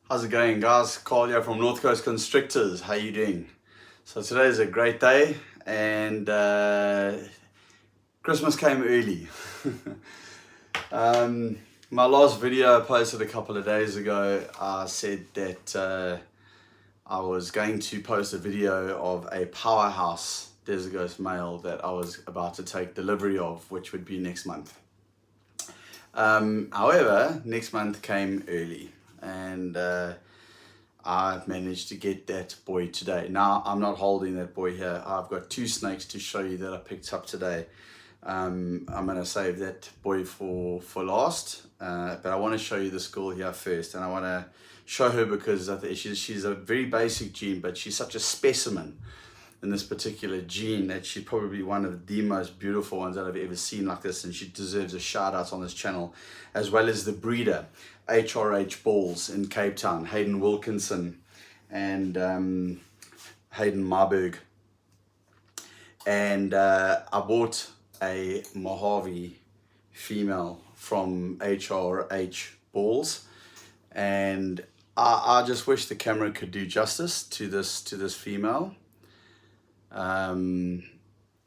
How's it going, guys? Carl here from North Coast Constrictors. How you doing? So today is a great day, and Christmas came early. My last video I posted a couple of days ago, I said that I was going to post a video of a powerhouse Desert Ghost male that I was about to take delivery of, which would be next month. However, next month came early, and I managed to get that boy today. Now, I'm not holding that boy here. I've got two snakes to show you that I picked up today. I'm going to save that boy for last, but I want to show you this girl here first, and I want to show her because I think she's a very basic gene, but she's such a specimen in this particular gene that she's probably one of the most beautiful ones that I've ever seen like this, and she deserves a shout out on this channel, as well as the breeder, HRH Balls in Cape Town, Hayden Wilkinson and Hayden Marburg. And I bought a Mojave female from HRH Balls, and I just wish the camera could do justice to this female.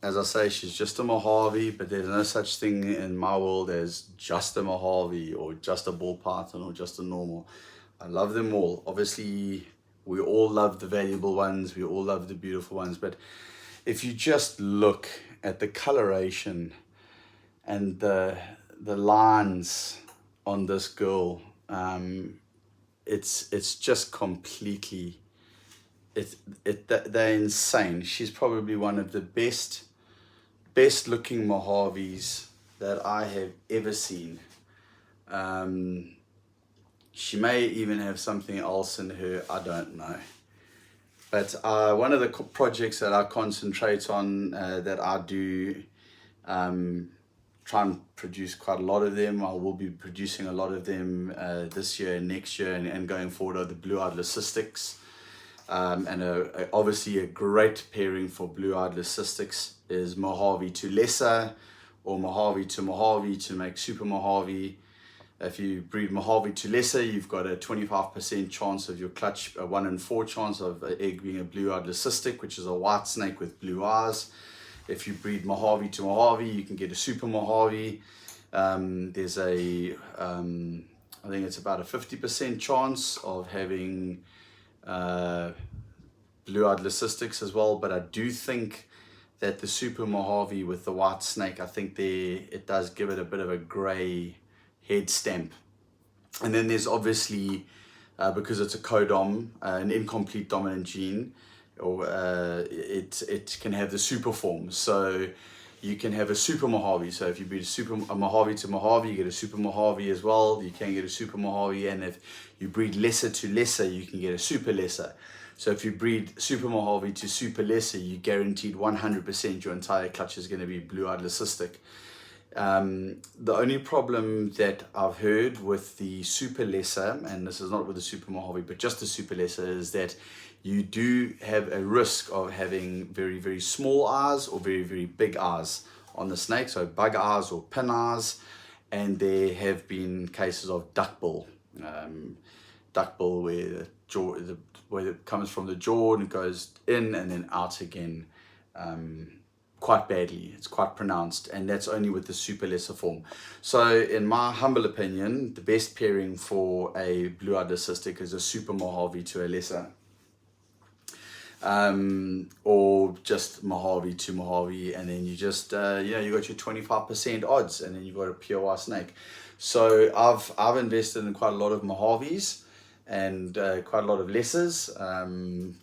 As I say, she's just a Mojave, but there's no such thing in my world as just a Mojave or just a ball python or just a normal. I love them all. Obviously, we all love the valuable ones, we all love the beautiful ones, but if you just look at the coloration and the lines on this girl, it's just completely, they're insane. She's probably one of the best looking Mojaves that I have ever seen. She may even have something else in her, I don't know. But one of the projects that I concentrate on, that I do try and produce quite a lot of them. I will be producing a lot of them this year and next year, and going forward, are the blue-eyed leucistics. And obviously a great pairing for blue-eyed leucistics is Mojave to lesser or Mojave to Mojave to make super Mojave. If you breed Mojave to lesser, you've got a 25% chance of your clutch, a 1 in 4 chance of an egg being a blue-eyed leucistic, which is a white snake with blue eyes. If you breed Mojave to Mojave, you can get a super Mojave. There's a, I think it's about a 50% chance of having blue-eyed leucistics as well, but I do think that the super Mojave with the white snake, I think it does give it a bit of a grey head stamp. And then there's obviously, because it's a codom, an incomplete dominant gene, or it can have the super form. So you can have a super Mojave. So if you breed a Mojave to Mojave, you get a super Mojave as well. You can get a super Mojave, and if you breed lesser to lesser, you can get a super lesser. So if you breed super Mojave to super lesser, you guaranteed 100% your entire clutch is going to be blue-eyed leucistic. The only problem that I've heard with the super lesser, and this is not with the super Mojave, but just the super lesser, is that you do have a risk of having very, very small eyes or very, very big eyes on the snake, so bug eyes or pin eyes, and there have been cases of duckbill. Duckbill where the jaw, where it comes from the jaw and it goes in and then out again, quite badly. It's quite pronounced, and that's only with the super lesser form. So in my humble opinion, the best pairing for a blue-eyed leucistic is a super Mojave to a lesser, or just Mojave to Mojave, and then you just you got your 25% odds, and then you've got a pure white snake. So I've invested in quite a lot of Mojaves and quite a lot of lessers. I'm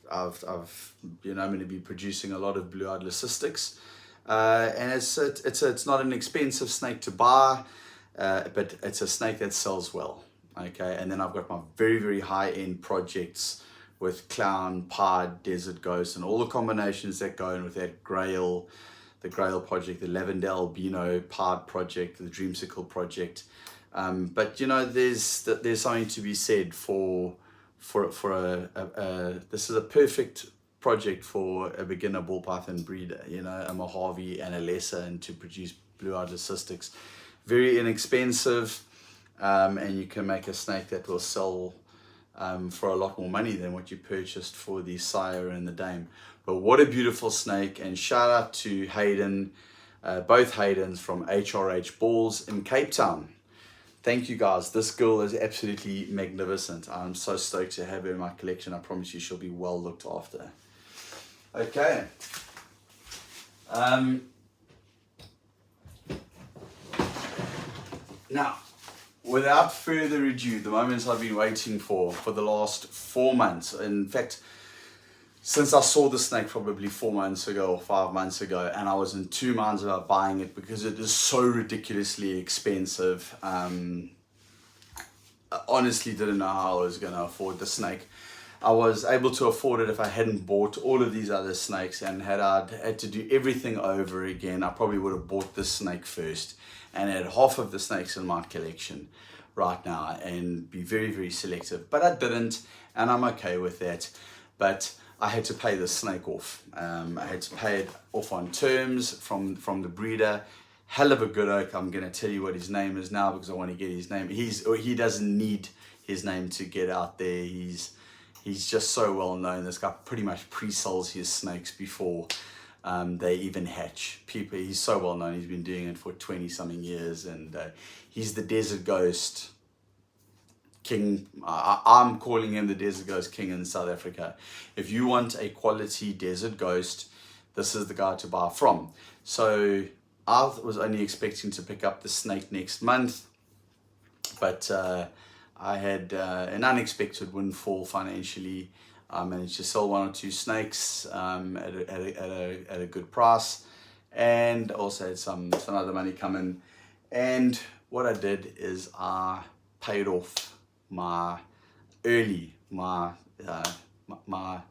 going to be producing a lot of blue-eyed leucistics, and it's not an expensive snake to buy, but it's a snake that sells well. Okay, and then I've got my very, very high-end projects with Clown, Pied, Desert Ghost, and all the combinations that go in with that Grail, the Grail project, the Lavender Albino Pied project, the Dreamsicle project. But there's something to be said for this is a perfect project for a beginner ball python breeder, a Mojave and a lesser, and to produce blue-eyed leucistics. Very inexpensive, and you can make a snake that will sell for a lot more money than what you purchased for the sire and the dame. But what a beautiful snake, and shout out to Hayden, both Haydens from HRH Balls in Cape Town. Thank you guys. This girl is absolutely magnificent. I'm so stoked to have her in my collection. I promise you she'll be well looked after. Okay. Now, without further ado, the moments I've been waiting for the last 4 months. In fact, since I saw the snake probably 4 months ago or 5 months ago, and I was in 2 minds about buying it because it is so ridiculously expensive. I honestly didn't know how I was going to afford the snake. I was able to afford it if I hadn't bought all of these other snakes, and had I had to do everything over again, I probably would have bought this snake first and had half of the snakes in my collection right now and be very, very selective. But I didn't, and I'm okay with that. But I had to pay the snake off. I had to pay it off on terms from the breeder. Hell of a good oak. I'm going to tell you what his name is now because I want to get his name. He doesn't need his name to get out there. He's just so well known. This guy pretty much pre-sells his snakes before they even hatch. He's so well known. He's been doing it for 20 something years, and he's the Desert Ghost King. I'm calling him the Desert Ghost King in South Africa. If you want a quality Desert Ghost, this is the guy to buy from. So I was only expecting to pick up the snake next month, but I had an unexpected windfall financially. I managed to sell 1 or 2 snakes at a good price, and also had some other money come in. And what I did is I paid off my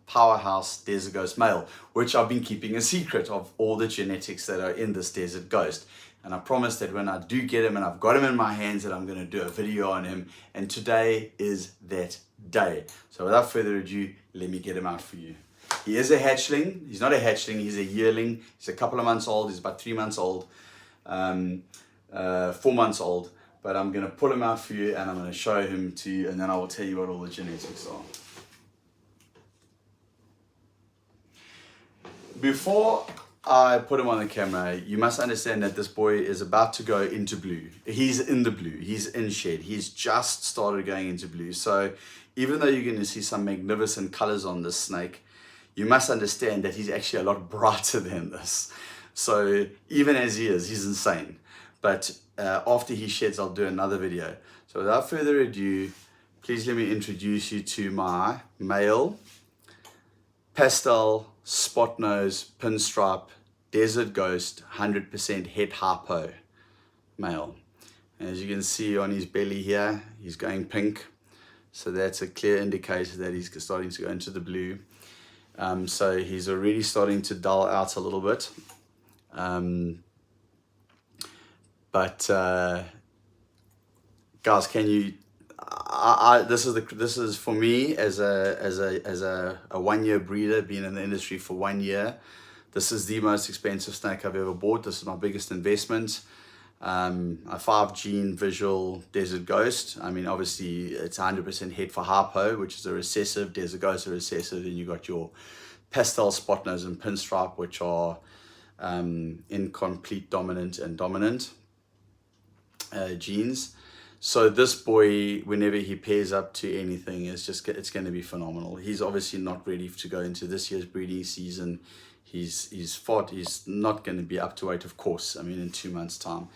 powerhouse Desert Ghost male, which I've been keeping a secret of all the genetics that are in this Desert Ghost. And I promised that when I do get him and I've got him in my hands, that I'm going to do a video on him. And today is that day. So without further ado, let me get him out for you. He is a hatchling. He's not a hatchling. He's a yearling. He's a couple of months old. He's about 3 months old, 4 months old. But I'm going to pull him out for you and I'm going to show him to you. And then I will tell you what all the genetics are. Before I put him on the camera, you must understand that this boy is about to go into blue. He's in the blue. He's in shed. He's just started going into blue. So even though you're going to see some magnificent colors on this snake, you must understand that he's actually a lot brighter than this. So even as he is, he's insane. But after he sheds, I'll do another video. So without further ado, please let me introduce you to my male pastel spot nose pinstripe Desert Ghost 100% het hypo male. As you can see on his belly here, he's going pink. So that's a clear indicator that he's starting to go into the blue. So he's already starting to dull out a little bit. Guys, can you? This is for me as a 1 year breeder, being in the industry for 1 year. This is the most expensive snake I've ever bought. This is my biggest investment. A 5 gene visual Desert Ghost. I mean, obviously it's 100% het for hypo, which is a recessive. Desert Ghost are recessive. Then you got your pastel spot nose and pinstripe, which are incomplete dominant and dominant genes. So this boy, whenever he pairs up to anything, it's going to be phenomenal. He's obviously not ready to go into this year's breeding season. He's not going to be up to weight, of course. I mean, in 2 months' time,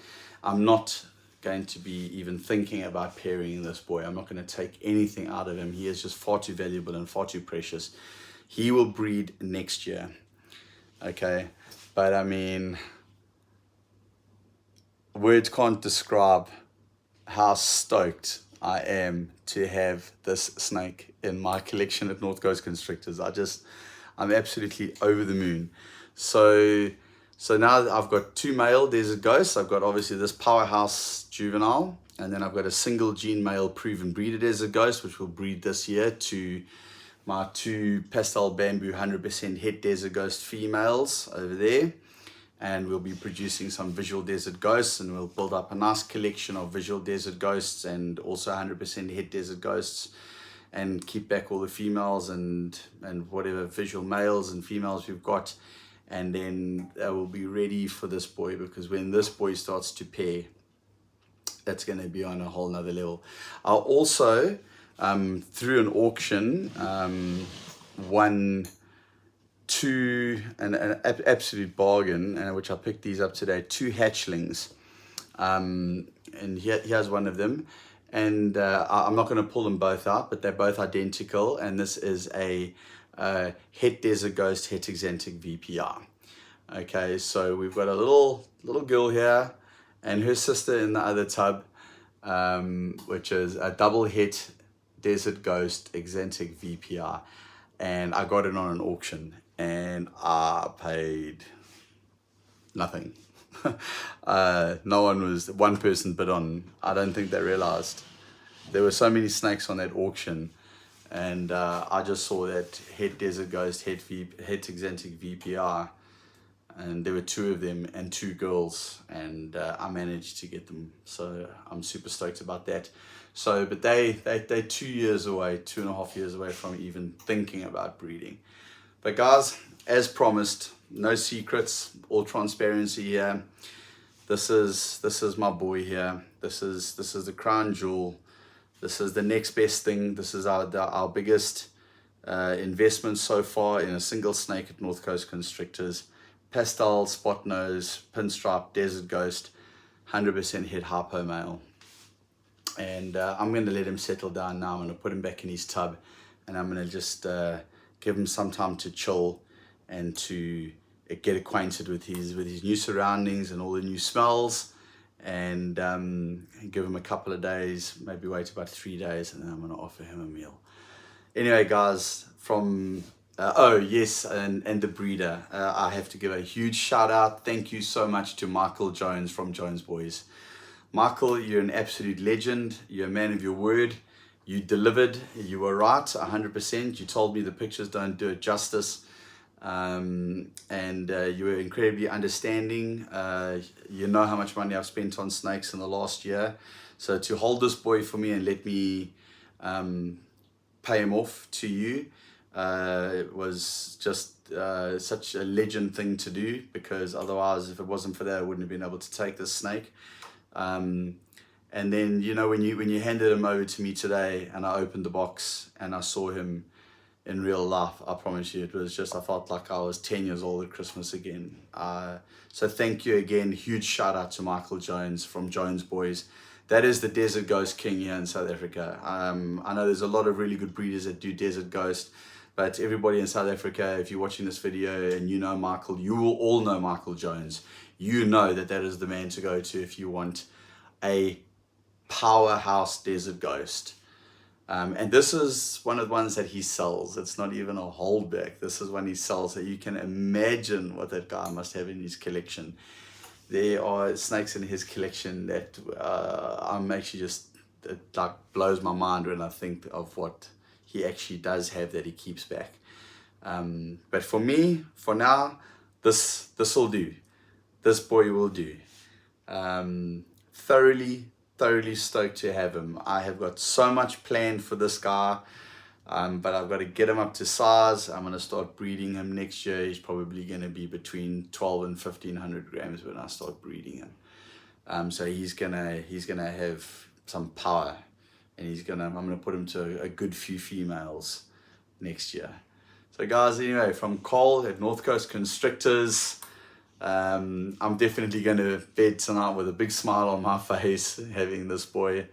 I'm not going to be even thinking about pairing this boy. I'm not going to take anything out of him. He is just far too valuable and far too precious. He will breed next year. Okay, but I mean, words can't describe how stoked I am to have this snake in my collection at North Coast Constrictors. I'm absolutely over the moon. So now I've got 2 male Desert Ghosts. I've got obviously this powerhouse juvenile, and then I've got a single gene male proven breeder Desert Ghost, which will breed this year, to my 2 pastel bamboo 100% het Desert Ghost females over there. And we'll be producing some visual Desert Ghosts, and we'll build up a nice collection of visual Desert Ghosts and also 100% het Desert Ghosts. and keep back all the females and whatever visual males and females we've got, and then they will be ready for this boy, because when this boy starts to pair, that's going to be on a whole nother level. I'll also through an auction won an absolute bargain, which I picked these up today, 2 hatchlings, and here's one of them, and I'm not going to pull them both out, but they're both identical, and this is a Het Desert Ghost Het Exantic VPR. Okay, so we've got a little girl here and her sister in the other tub, which is a double Het Desert Ghost Exantic VPR, and I got it on an auction and I paid nothing. One person bid on. I don't think they realized there were so many snakes on that auction, and I just saw that Het Desert Ghost Het Exantic VPR, and there were 2 of them and 2 girls, and I managed to get them, so I'm super stoked about that. So but they're 2 years away, 2.5 years away from even thinking about breeding. But guys, as promised, no secrets, all transparency here. This is my boy here. This is the crown jewel. This is the next best thing. This is our biggest investment so far in a single snake at North Coast Constrictors. Pastel, spot nose, pinstripe, desert ghost, 100% het hypo male. And I'm going to let him settle down now. I'm going to put him back in his tub, and I'm going to just give him some time to chill and to get acquainted with his new surroundings and all the new smells, and give him a couple of days, maybe wait about 3 days, and then I'm going to offer him a meal. Anyway, guys, from oh yes, and the breeder, I have to give a huge shout out. Thank you so much to Michael Jones from Jones Boys. Michael, you're an absolute legend. You're a man of your word. You delivered. You were right, 100%. You told me the pictures don't do it justice. And you were incredibly understanding. You know how much money I've spent on snakes in the last year. So to hold this boy for me and let me pay him off to you was just such a legend thing to do, because otherwise, if it wasn't for that, I wouldn't have been able to take this snake. And then, you know, when you handed him over to me today and I opened the box and I saw him in real life, I promise you, it was just, I felt like I was 10 years old at Christmas again. So thank you again. Huge shout out to Michael Jones from Jones Boys. That is the Desert Ghost King here in South Africa. I know there's a lot of really good breeders that do Desert Ghost, but everybody in South Africa, if you're watching this video and you know Michael, you will all know Michael Jones. You know that is the man to go to if you want a powerhouse Desert Ghost. And this is one of the ones that he sells. It's not even a holdback. This is one he sells. So you can imagine what that guy must have in his collection. There are snakes in his collection that I'm actually just, it like blows my mind when I think of what he actually does have that he keeps back. But for me, for now, this will do. This boy will do. Thoroughly stoked to have him. I have got so much planned for this guy, but I've got to get him up to size. I'm going to start breeding him next year. He's probably going to be between 12 and 1500 grams when I start breeding him. So he's gonna have some power, and I'm gonna put him to a good few females next year. So guys, anyway, from Cole at North Coast Constrictors, I'm definitely going to bed tonight with a big smile on my face, having this boy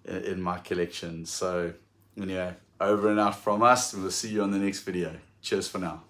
in my collection. So anyway, over and out from us, and we'll see you on the next video. Cheers for now.